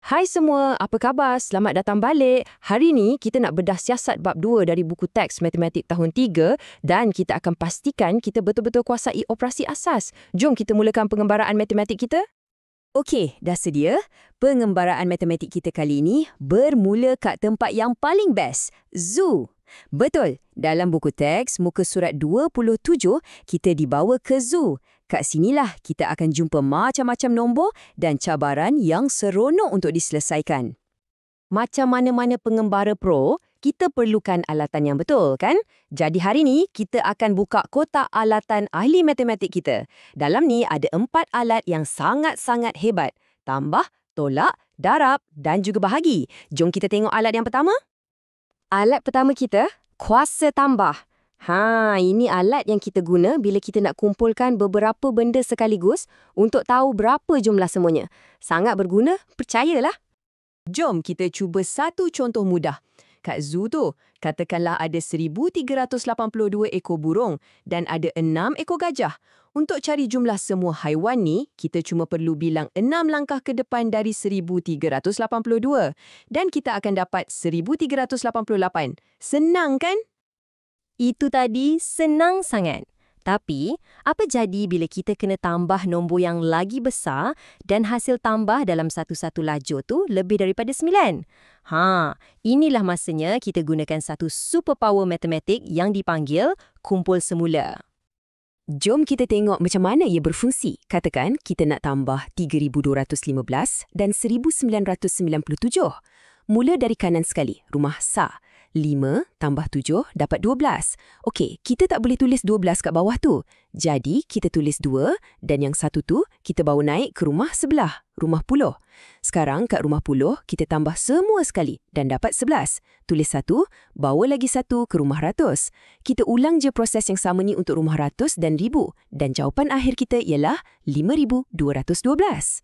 Hai semua, apa khabar? Selamat datang balik. Hari ni kita nak bedah siasat bab 2 dari buku teks Matematik tahun 3 dan kita akan pastikan kita betul-betul kuasai operasi asas. Jom kita mulakan pengembaraan matematik kita. Okey, dah sedia? Pengembaraan matematik kita kali ini bermula kat tempat yang paling best, zoo. Betul, dalam buku teks muka surat 27, kita dibawa ke zoo. Kat sinilah kita akan jumpa macam-macam nombor dan cabaran yang seronok untuk diselesaikan. Macam mana-mana pengembara pro, kita perlukan alatan yang betul, kan? Jadi hari ni, kita akan buka kotak alatan ahli matematik kita. Dalam ni ada 4 alat yang sangat-sangat hebat. Tambah, tolak, darab dan juga bahagi. Jom kita tengok alat yang pertama. Alat pertama kita, kuasa tambah. Ini alat yang kita guna bila kita nak kumpulkan beberapa benda sekaligus untuk tahu berapa jumlah semuanya. Sangat berguna, percayalah. Jom kita cuba satu contoh mudah. Kat zoo tu, katakanlah ada 1,382 ekor burung dan ada 6 ekor gajah. Untuk cari jumlah semua haiwan ni, kita cuma perlu bilang 6 langkah ke depan dari 1,382. Dan kita akan dapat 1,388. Senang kan? Itu tadi senang sangat. Tapi, apa jadi bila kita kena tambah nombor yang lagi besar dan hasil tambah dalam satu-satu lajur tu lebih daripada 9? Inilah masanya kita gunakan satu superpower matematik yang dipanggil kumpul semula. Jom kita tengok macam mana ia berfungsi. Katakan kita nak tambah 3,215 dan 1,997. Mula dari kanan sekali, rumah Sa. 5 tambah 7 dapat 12. Okey, kita tak boleh tulis 12 kat bawah tu. Jadi, kita tulis 2 dan yang satu tu kita bawa naik ke rumah sebelah, rumah Puluh. Sekarang kat rumah Puluh, kita tambah semua sekali dan dapat 11. Tulis 1, bawa lagi 1 ke rumah ratus. Kita ulang je proses yang sama ni untuk rumah ratus dan ribu. Dan jawapan akhir kita ialah 5,212.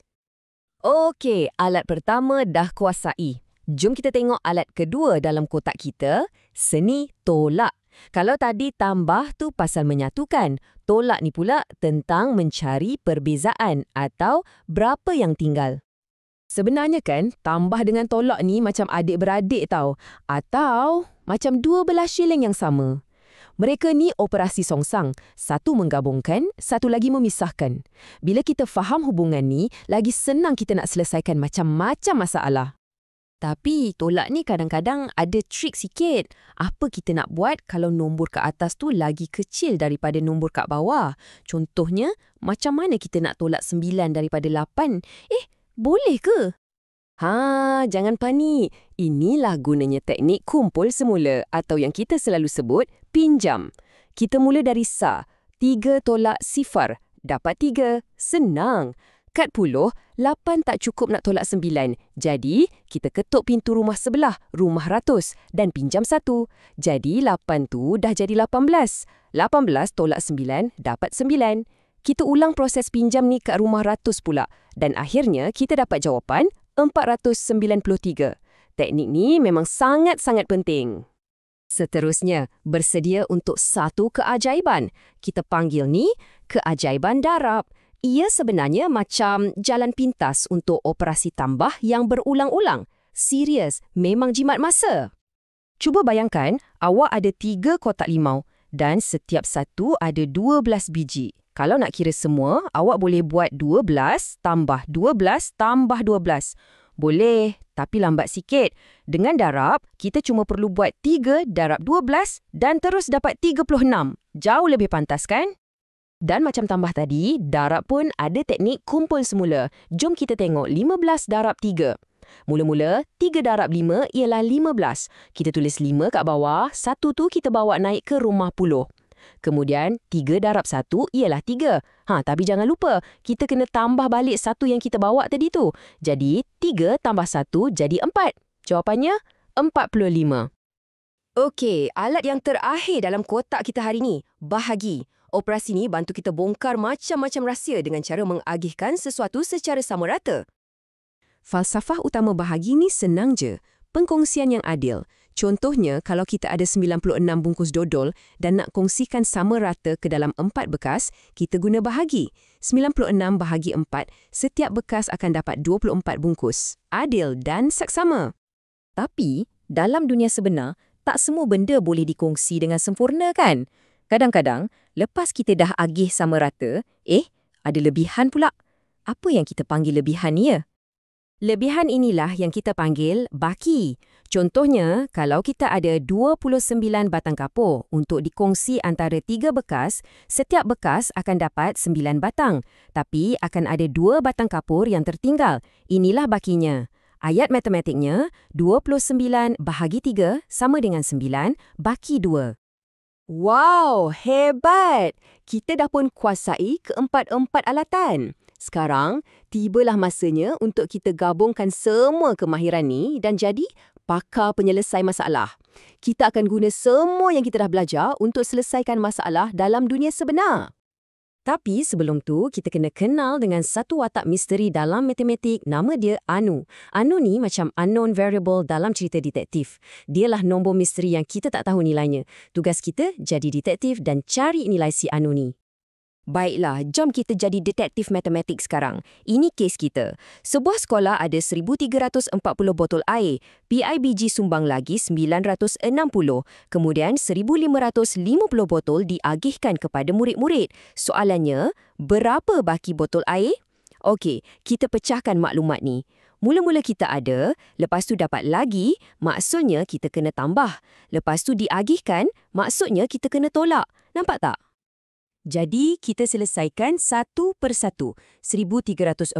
Okey, alat pertama dah kuasai. Jom kita tengok alat kedua dalam kotak kita, seni tolak. Kalau tadi tambah tu pasal menyatukan, tolak ni pula tentang mencari perbezaan atau berapa yang tinggal. Sebenarnya kan, tambah dengan tolak ni macam adik-beradik tau, atau macam dua belah shilling yang sama. Mereka ni operasi songsang, satu menggabungkan, satu lagi memisahkan. Bila kita faham hubungan ni, lagi senang kita nak selesaikan macam-macam masalah. Tapi tolak ni kadang-kadang ada trik sikit. Apa kita nak buat kalau nombor kat atas tu lagi kecil daripada nombor kat bawah? Contohnya, macam mana kita nak tolak 9 daripada 8? Boleh ke? Jangan panik. Inilah gunanya teknik kumpul semula atau yang kita selalu sebut pinjam. Kita mula dari Sa. 3 tolak 0. Dapat 3. Senang. Kat Puluh, 8 tak cukup nak tolak 9. Jadi, kita ketuk pintu rumah sebelah, rumah ratus, dan pinjam 1. Jadi, 8 tu dah jadi 18. 18 tolak 9, dapat 9. Kita ulang proses pinjam ni kat rumah ratus pula. Dan akhirnya, kita dapat jawapan 493. Teknik ni memang sangat-sangat penting. Seterusnya, bersedia untuk satu keajaiban. Kita panggil ni keajaiban darab. Ia sebenarnya macam jalan pintas untuk operasi tambah yang berulang-ulang. Serius, memang jimat masa. Cuba bayangkan, awak ada 3 kotak limau dan setiap satu ada 12 biji. Kalau nak kira semua, awak boleh buat 12 tambah 12 tambah 12. Boleh, tapi lambat sikit. Dengan darab, kita cuma perlu buat 3 darab 12 dan terus dapat 36. Jauh lebih pantas kan? Dan macam tambah tadi, darab pun ada teknik kumpul semula. Jom kita tengok 15 darab 3. Mula-mula, 3 darab 5 ialah 15. Kita tulis 5 kat bawah, 1 tu kita bawa naik ke rumah Puluh. Kemudian, 3 darab 1 ialah 3. Tapi jangan lupa, kita kena tambah balik 1 yang kita bawa tadi tu. Jadi, 3 tambah 1 jadi 4. Jawapannya, 45. Okey, alat yang terakhir dalam kotak kita hari ni, bahagi. Operasi ni bantu kita bongkar macam-macam rahsia dengan cara mengagihkan sesuatu secara sama rata. Falsafah utama bahagi ni senang je. Pengkongsian yang adil. Contohnya, kalau kita ada 96 bungkus dodol dan nak kongsikan sama rata ke dalam 4 bekas, kita guna bahagi. 96 bahagi 4, setiap bekas akan dapat 24 bungkus. Adil dan saksama. Tapi, dalam dunia sebenar, tak semua benda boleh dikongsi dengan sempurna kan? Kadang-kadang, lepas kita dah agih sama rata, ada lebihan pula. Apa yang kita panggil lebihan ni ya? Lebihan inilah yang kita panggil baki. Contohnya, kalau kita ada 29 batang kapur untuk dikongsi antara 3 bekas, setiap bekas akan dapat 9 batang. Tapi akan ada 2 batang kapur yang tertinggal. Inilah bakinya. Ayat matematiknya, 29 bahagi 3 sama dengan 9 baki 2. Wow, hebat! Kita dah pun kuasai keempat-empat alatan. Sekarang, tibalah masanya untuk kita gabungkan semua kemahiran ni dan jadi pakar penyelesai masalah. Kita akan guna semua yang kita dah belajar untuk selesaikan masalah dalam dunia sebenar. Tapi sebelum tu, kita kena kenal dengan satu watak misteri dalam matematik, nama dia Anu. Anu ni macam unknown variable dalam cerita detektif. Dialah nombor misteri yang kita tak tahu nilainya. Tugas kita jadi detektif dan cari nilai si Anu ni. Baiklah, jom kita jadi detektif matematik sekarang. Ini kes kita. Sebuah sekolah ada 1,340 botol air. PIBG sumbang lagi 960. Kemudian 1,550 botol diagihkan kepada murid-murid. Soalannya, berapa baki botol air? Okey, kita pecahkan maklumat ni. Mula-mula kita ada, lepas tu dapat lagi, maksudnya kita kena tambah. Lepas tu diagihkan, maksudnya kita kena tolak. Nampak tak? Jadi, kita selesaikan satu persatu. 1,340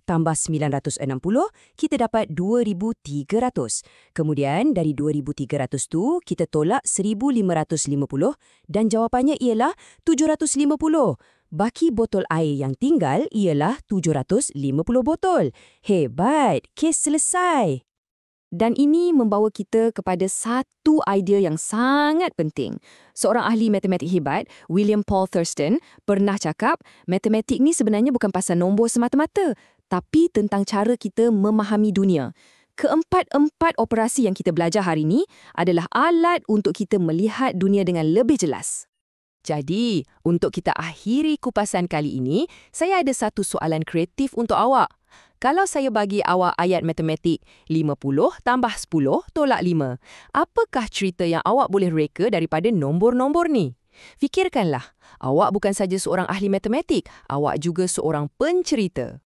tambah 960, kita dapat 2,300. Kemudian, dari 2,300 tu, kita tolak 1,550 dan jawapannya ialah 750. Baki botol air yang tinggal ialah 750 botol. Hebat! Kes selesai! Dan ini membawa kita kepada satu idea yang sangat penting. Seorang ahli matematik hebat, William Paul Thurston, pernah cakap, matematik ni sebenarnya bukan pasal nombor semata-mata, tapi tentang cara kita memahami dunia. Keempat-empat operasi yang kita belajar hari ini adalah alat untuk kita melihat dunia dengan lebih jelas. Jadi, untuk kita akhiri kupasan kali ini, saya ada satu soalan kreatif untuk awak. Kalau saya bagi awak ayat matematik 50 tambah 10 tolak 5, apakah cerita yang awak boleh reka daripada nombor-nombor ni? Fikirkanlah, awak bukan saja seorang ahli matematik, awak juga seorang pencerita.